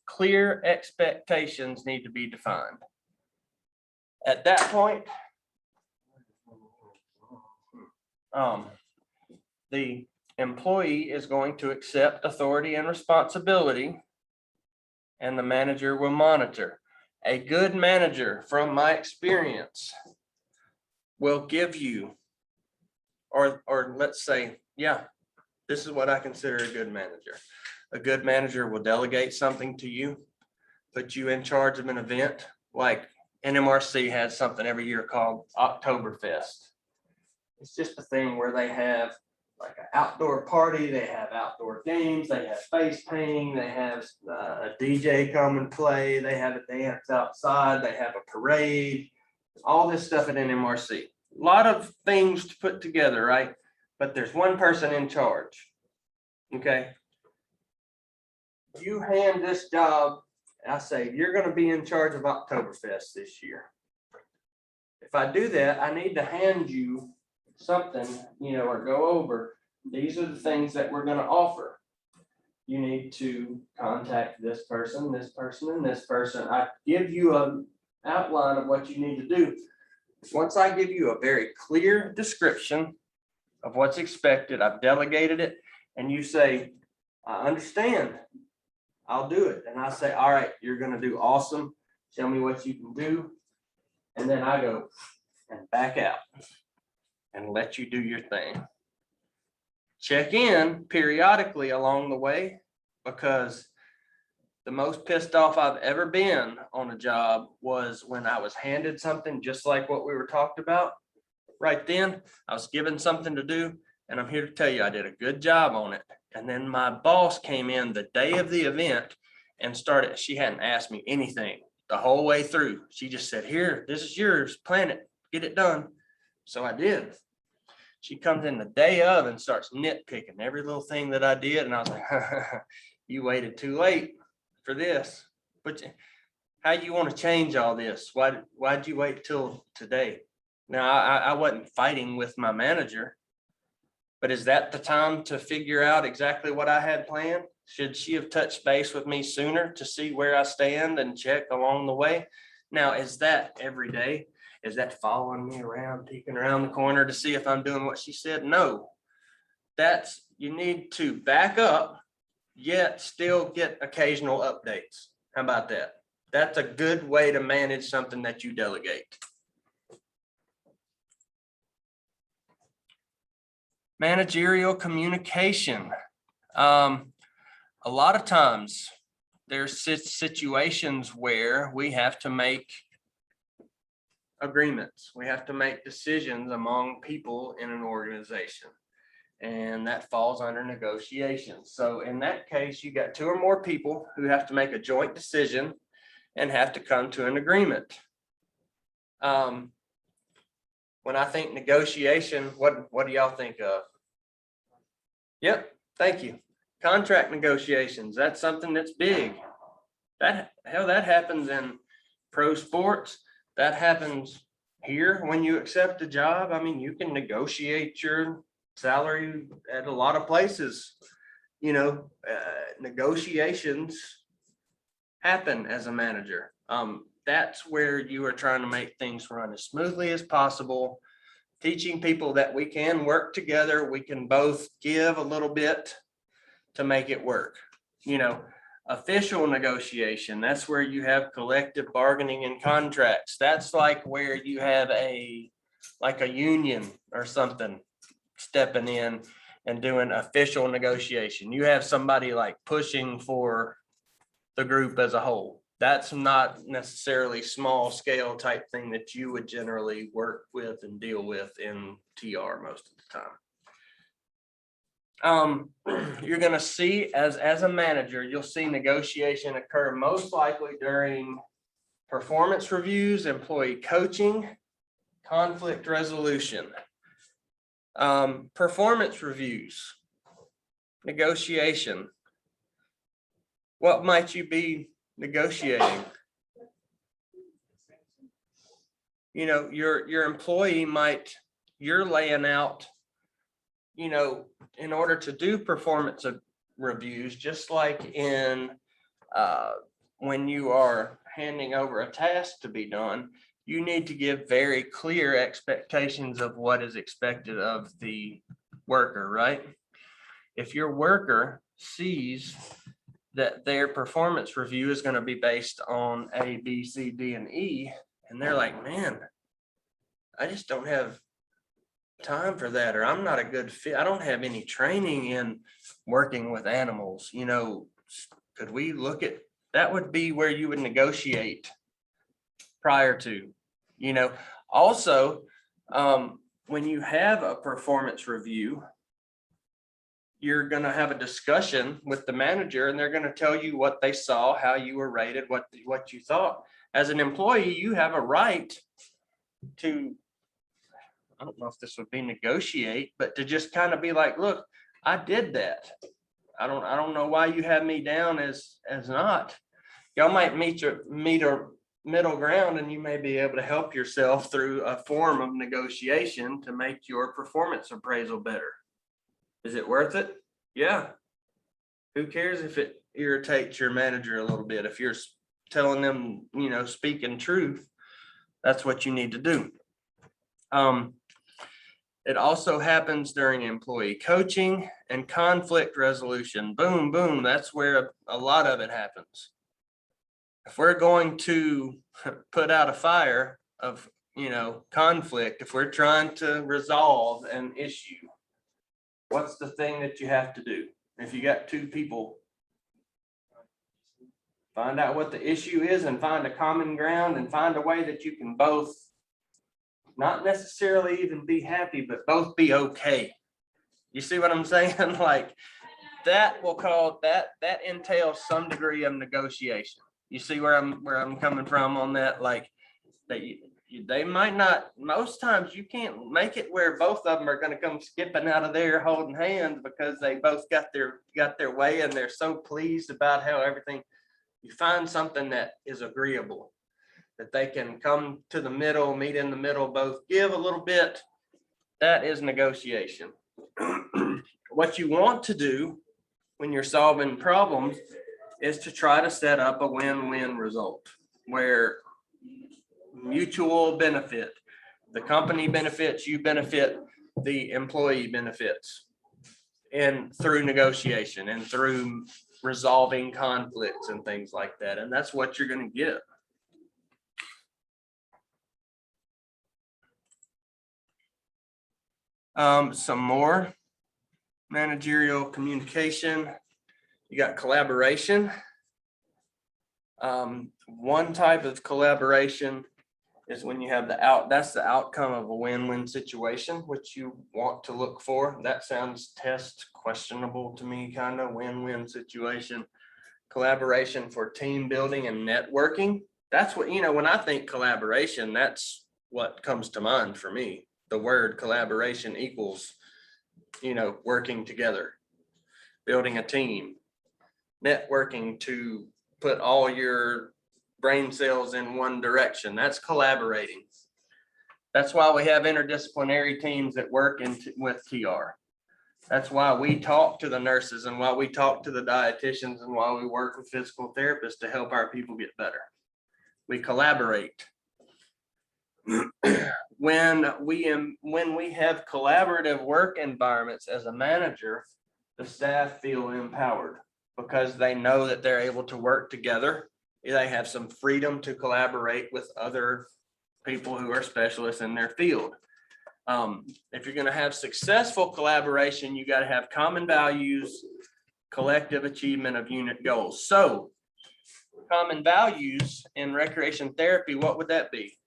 clear expectations need to be defined. At that point, the employee is going to accept authority and responsibility, and the manager will monitor. A good manager, from my experience, will give you, or let's say, this is what I consider a good manager. A good manager will delegate something to you, put you in charge of an event. Like NMRC has something every year called Oktoberfest. It's just a thing where they have like an outdoor party, they have outdoor games, they have face painting, they have a DJ come and play, they have a dance outside, they have a parade, all this stuff at NMRC. A lot of things to put together, right? But there's one person in charge, okay? You hand this job, I say, you're gonna be in charge of Oktoberfest this year. If I do that, I need to hand you something, or go over, these are the things that we're going to offer. You need to contact this person, and this person. I give you an outline of what you need to do. Once I give you a very clear description of what's expected, I've delegated it, and you say, I understand, I'll do it. And I say, all right, you're going to do awesome. Tell me what you can do. And then I go and back out and let you do your thing. Check in periodically along the way, because the most pissed off I've ever been on a job was when I was handed something just like what we were talking about. Right then, I was given something to do, and I'm here to tell you I did a good job on it. And then my boss came in the day of the event and started, she hadn't asked me anything the whole way through. She just said, here, this is yours, plan it, get it done. So I did. She comes in the day of and starts nitpicking every little thing that I did. And I was like, you waited too late for this. But how you want to change all this? Why'd you wait till today? Now, I wasn't fighting with my manager, but is that the time to figure out exactly what I had planned? Should she have touched base with me sooner to see where I stand and check along the way? Now, is that every day? Is that following me around, peeking around the corner to see if I'm doing what she said? No, you need to back up, yet still get occasional updates. How about that? That's a good way to manage something that you delegate. Managerial communication. A lot of times there's situations where we have to make agreements. We have to make decisions among people in an organization. And that falls under negotiations. So in that case, you got two or more people who have to make a joint decision and have to come to an agreement. When I think negotiation, what do y'all think of? Yep, thank you. Contract negotiations, that's something that's big. That happens in pro sports. That happens here when you accept a job. I mean, you can negotiate your salary at a lot of places. You know, negotiations happen as a manager. That's where you are trying to make things run as smoothly as possible, teaching people that we can work together. We can both give a little bit to make it work. You know, official negotiation, that's where you have collective bargaining and contracts. That's like where you have like a union or something stepping in and doing official negotiation. You have somebody like pushing for the group as a whole. That's not necessarily small scale type thing that you would generally work with and deal with in TR most of the time. You're going to see as a manager, you'll see negotiation occur most likely during performance reviews, employee coaching, conflict resolution. Performance reviews, negotiation. What might you be negotiating? You know, your employee you're laying out, you know, in order to do performance reviews, just like in when you are handing over a task to be done, you need to give very clear expectations of what is expected of the worker, right? If your worker sees that their performance review is going to be based on A, B, C, D, and E, and they're like, man, I just don't have time for that, or I'm not a good fit. I don't have any training in working with animals. You know, could we look at that? Would be where you would negotiate prior to, you know. Also, when you have a performance review, you're going to have a discussion with the manager, and they're going to tell you what they saw, how you were rated, what you thought. As an employee, you have a right to, I don't know if this would be negotiate, but to just kind of be like, look, I did that. I don't know why you have me down as not. Y'all might meet a middle ground, and you may be able to help yourself through a form of negotiation to make your performance appraisal better. Is it worth it? Yeah. Who cares if it irritates your manager a little bit? If you're telling them, you know, speaking truth, that's what you need to do. It also happens during employee coaching and conflict resolution. Boom, boom. That's where a lot of it happens. If we're going to put out a fire of, you know, conflict, if we're trying to resolve an issue, what's the thing that you have to do? If you got two people, find out what the issue is and find a common ground and find a way that you can both not necessarily even be happy, but both be okay. You see what I'm saying? Like that that entails some degree of negotiation. You see where I'm coming from on that? Like that they might not, most times you can't make it where both of them are going to come skipping out of there holding hands because they both got their way and they're so pleased about how everything. You find something that is agreeable, that they can come to the middle, meet in the middle, both give a little bit. That is negotiation. What you want to do when you're solving problems is to try to set up a win-win result where mutual benefit, the company benefits, you benefit, the employee benefits, and through negotiation and through resolving conflicts and things like that. And that's what you're going to get. Some more managerial communication. You got collaboration. One type of collaboration is when you have that's the outcome of a win-win situation, which you want to look for. That sounds test questionable to me, kind of win-win situation. Collaboration for team building and networking. That's what, when I think collaboration, that's what comes to mind for me. The word collaboration equals, working together, building a team, networking to put all your brain cells in one direction. That's collaborating. That's why we have interdisciplinary teams that work with TR. That's why we talk to the nurses and why we talk to the dietitians and why we work with physical therapists to help our people get better. We collaborate. When we have collaborative work environments as a manager, the staff feel empowered because they know that they're able to work together. They have some freedom to collaborate with other people who are specialists in their field. If you're going to have successful collaboration, you got to have common values, collective achievement of unit goals. So common values in recreation therapy, what would that be?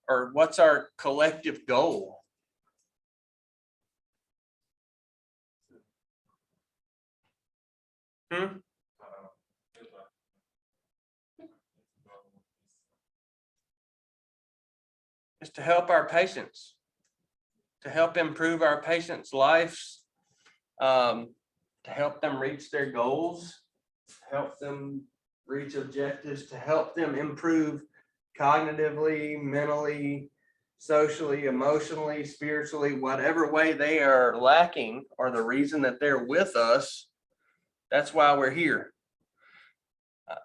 Or what's our collective goal? Is to help our patients, to help improve our patients' lives, to help them reach their goals, help them reach objectives, to help them improve cognitively, mentally, socially, emotionally, spiritually, whatever way they are lacking or the reason that they're with us. That's why we're here.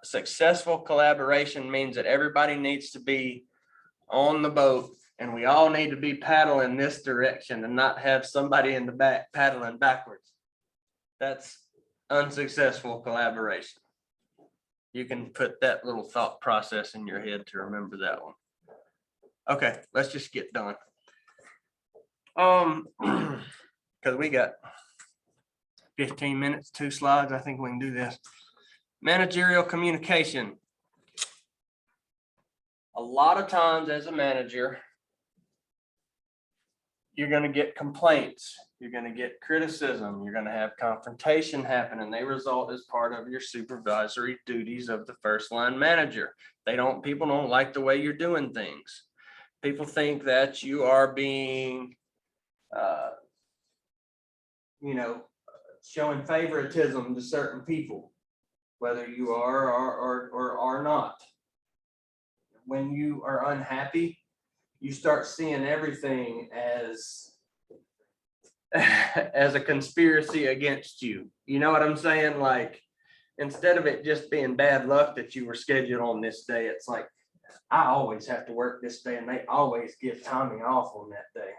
Successful collaboration means that everybody needs to be on the boat and we all need to be paddling this direction and not have somebody in the back paddling backwards. That's unsuccessful collaboration. You can put that little thought process in your head to remember that one. Okay, let's just get done. Because we got 15 minutes, 2 slides. I think we can do this. Managerial communication. A lot of times as a manager, you're going to get complaints. You're going to get criticism. You're going to have confrontation happen, and they result as part of your supervisory duties of the first line manager. People don't like the way you're doing things. People think that you are being, showing favoritism to certain people, whether you are or are not. When you are unhappy, you start seeing everything as a conspiracy against you. You know what I'm saying? Like, instead of it just being bad luck that you were scheduled on this day, it's like, I always have to work this day and they always give Tommy off on that day.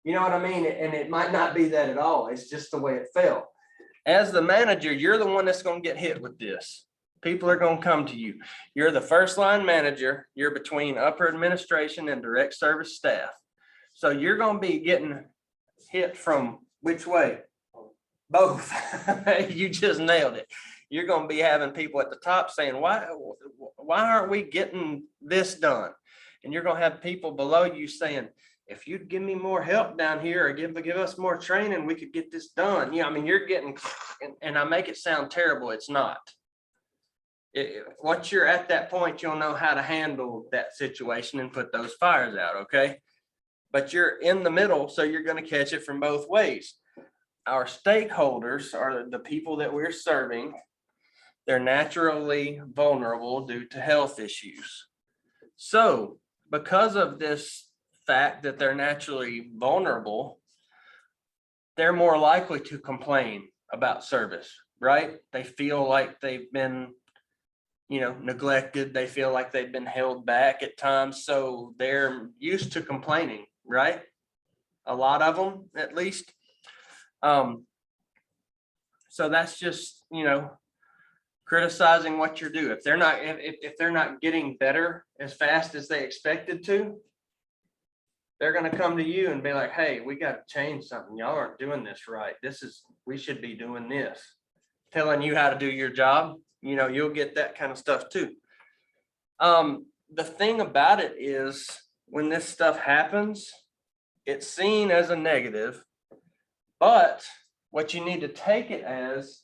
You know what I mean? And it might not be that at all. It's just the way it felt. As the manager, you're the one that's going to get hit with this. People are going to come to you. You're the first line manager. You're between upper administration and direct service staff. So you're going to be getting hit from which way? Both. You just nailed it. You're going to be having people at the top saying, why aren't we getting this done? And you're going to have people below you saying, if you'd give me more help down here or give us more training, we could get this done. Yeah, I mean, you're getting, and I make it sound terrible. It's not. Once you're at that point, you'll know how to handle that situation and put those fires out, okay? But you're in the middle, so you're going to catch it from both ways. Our stakeholders are the people that we're serving. They're naturally vulnerable due to health issues. So because of this fact that they're naturally vulnerable, they're more likely to complain about service, right? They feel like they've been neglected. They feel like they've been held back at times. So they're used to complaining, right? A lot of them, at least. So that's just, criticizing what you're doing. If they're not getting better as fast as they expected to, they're going to come to you and be like, hey, we got to change something. Y'all aren't doing this right. We should be doing this. Telling you how to do your job. you know, you'll get that kind of stuff too. The thing about it is when this stuff happens, it's seen as a negative, but what you need to take it as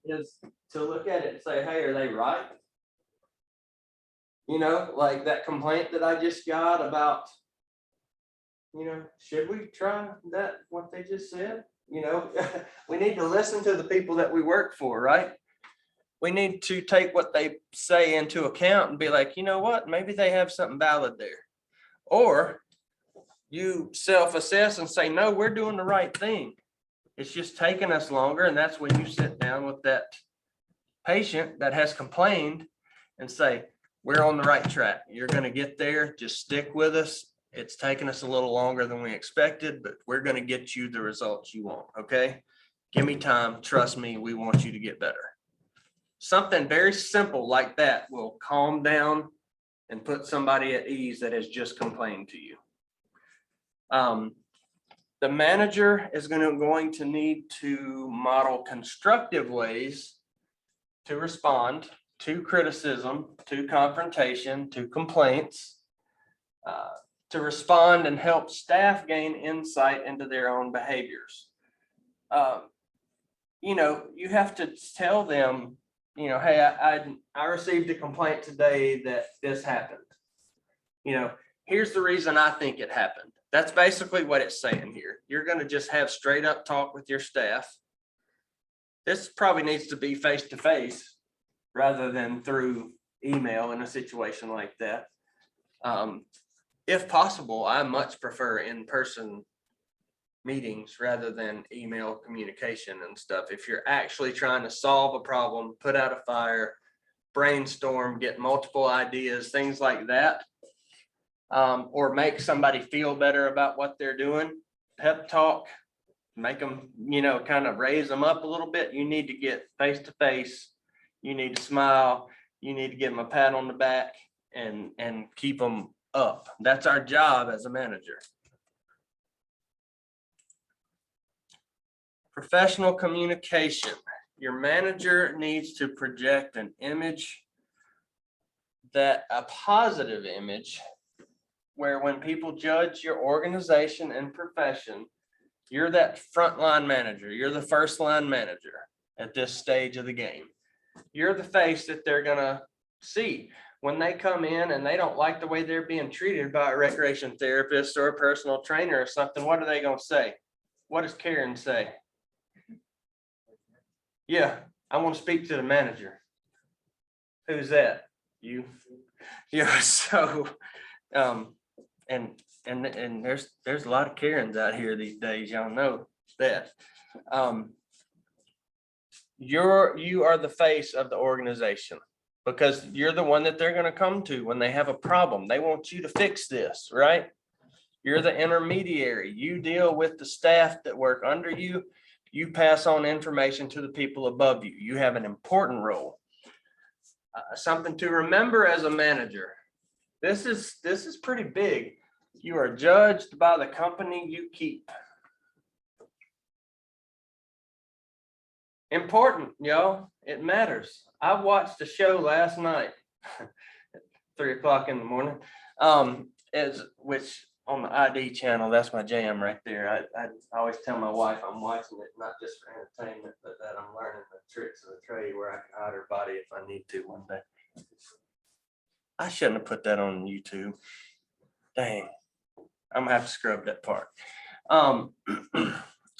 is to look at it and say, hey, are they right? You know, like that complaint that I just got about, you know, should we try that, what they just said? You know, we need to listen to the people that we work for, right? We need to take what they say into account and be like, you know what, maybe they have something valid there. Or you self-assess and say, no, we're doing the right thing. It's just taking us longer. And that's when you sit down with that patient that has complained and say, we're on the right track. You're going to get there. Just stick with us. It's taken us a little longer than we expected, but we're going to get you the results you want. Okay. Give me time. Trust me. We want you to get better. Something very simple like that will calm down and put somebody at ease that has just complained to you. The manager is going to need to model constructive ways to respond to criticism, to confrontation, to complaints, to respond and help staff gain insight into their own behaviors. You know, you have to tell them, you know, hey, I received a complaint today that this happened. You know, here's the reason I think it happened. That's basically what it's saying here. You're going to just have straight up talk with your staff. This probably needs to be face to face rather than through email in a situation like that. If possible, I much prefer in-person meetings rather than email communication and stuff. If you're actually trying to solve a problem, put out a fire, brainstorm, get multiple ideas, things like that, or make somebody feel better about what they're doing, pep talk, make them, you know, kind of raise them up a little bit. You need to get face to face. You need to smile. You need to give them a pat on the back and keep them up. That's our job as a manager. Professional communication. Your manager needs to project an image, that a positive image, where when people judge your organization and profession, you're that frontline manager. You're the first line manager at this stage of the game. You're the face that they're gonna see when they come in and they don't like the way they're being treated by a recreation therapist or a personal trainer or something. What are they gonna say? What does Karen say? Yeah, I want to speak to the manager. Who's that? You? Yeah. So, and there's a lot of Karens out here these days. Y'all know that. You are the face of the organization because you're the one that they're going to come to when they have a problem. They want you to fix this, right? You're the intermediary. You deal with the staff that work under you. You pass on information to the people above you. You have an important role. Something to remember as a manager. This is pretty big. You are judged by the company you keep. Important, y'all. It matters. I watched a show last night at 3 o'clock in the morning. Which on the ID channel, that's my jam right there. I always tell my wife I'm watching it not just for entertainment, but that I'm learning the tricks of the trade where I can hide her body if I need to one day. I shouldn't have put that on YouTube. Dang, I'm gonna have to scrub that part.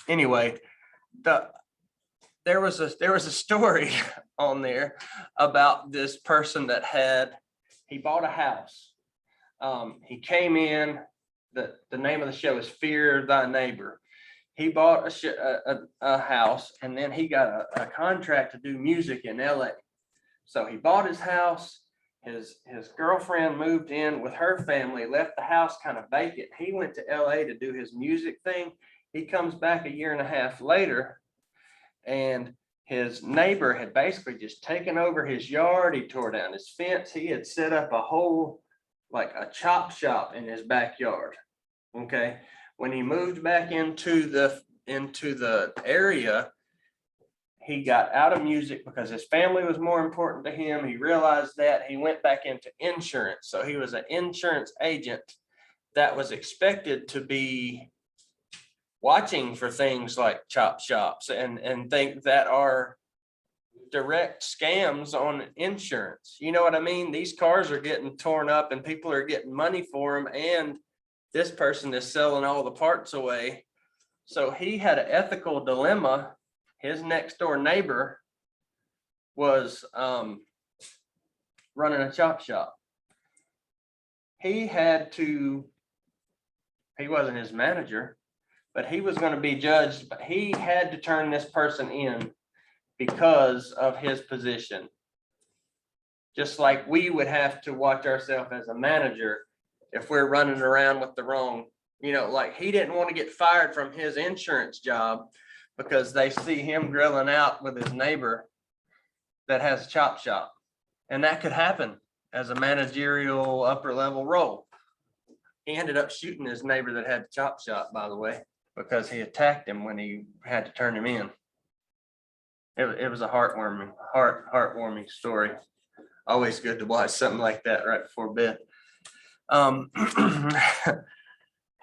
Anyway, there was a story on there about this person that he bought a house. He came in. The name of the show is Fear Thy Neighbor. He bought a house and then he got a contract to do music in LA. So he bought his house. His girlfriend moved in with her family, left the house kind of vacant. He went to LA to do his music thing. He comes back a year and a half later and his neighbor had basically just taken over his yard. He tore down his fence. He had set up a whole, like a chop shop in his backyard. Okay. When he moved back into the area, he got out of music because his family was more important to him. He realized that. He went back into insurance. So he was an insurance agent that was expected to be watching for things like chop shops and think that are direct scams on insurance. You know what I mean? These cars are getting torn up and people are getting money for them, and this person is selling all the parts away. So he had an ethical dilemma. His next door neighbor was running a chop shop. He wasn't his manager, but he was going to be judged, but he had to turn this person in because of his position. Just like we would have to watch ourselves as a manager if we're running around with the wrong, like he didn't want to get fired from his insurance job because they see him grilling out with his neighbor that has a chop shop. And that could happen as a managerial upper level role. He ended up shooting his neighbor that had the chop shop, by the way, because he attacked him when he had to turn him in. It was a heartwarming story. Always good to watch something like that right before bed.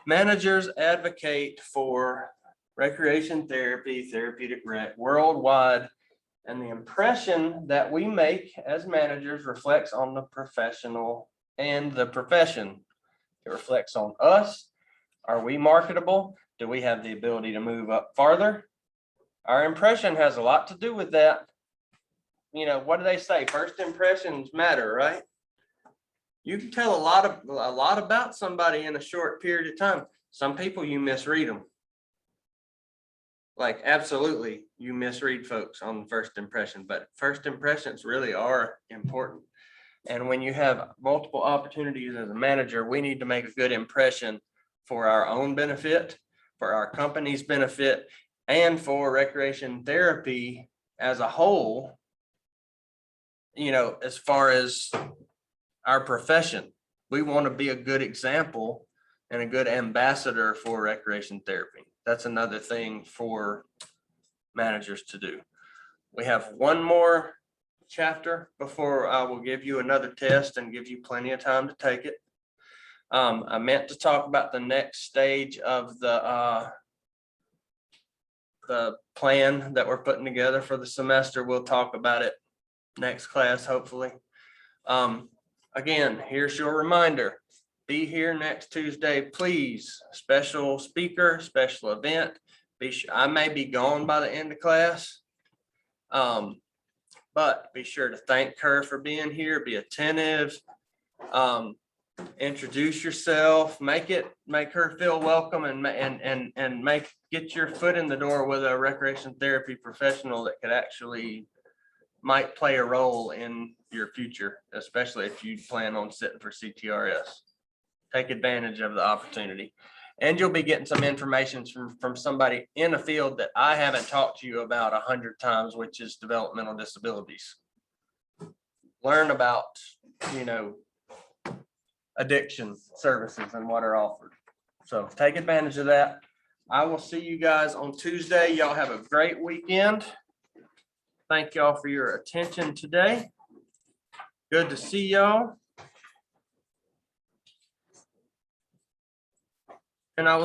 Managers advocate for recreation therapy, therapeutic rec worldwide, and the impression that we make as managers reflects on the professional and the profession. It reflects on us. Are we marketable? Do we have the ability to move up farther? Our impression has a lot to do with that. What do they say? First impressions matter, right? You can tell a lot about somebody in a short period of time. Some people you misread them. Like absolutely, you misread folks on the first impression, but first impressions really are important. And when you have multiple opportunities as a manager, we need to make a good impression for our own benefit, for our company's benefit, and for recreation therapy as a whole, as far as our profession. We want to be a good example and a good ambassador for recreation therapy. That's another thing for managers to do. We have one more chapter before I will give you another test and give you plenty of time to take it. I meant to talk about the next stage of the plan that we're putting together for the semester. We'll talk about it next class, hopefully. Again, here's your reminder. Be here next Tuesday, please. Special speaker, special event. I may be gone by the end of class. But be sure to thank her for being here, be attentive, introduce yourself, make her feel welcome, and get your foot in the door with a recreation therapy professional that could actually might play a role in your future, especially if you plan on sitting for CTRS. Take advantage of the opportunity. And you'll be getting some information from somebody in a field that I haven't talked to you about 100 times, which is developmental disabilities. Learn about, addiction services and what are offered. So take advantage of that. I will see you guys on Tuesday. Y'all have a great weekend. Thank y'all for your attention today. Good to see y'all. And I will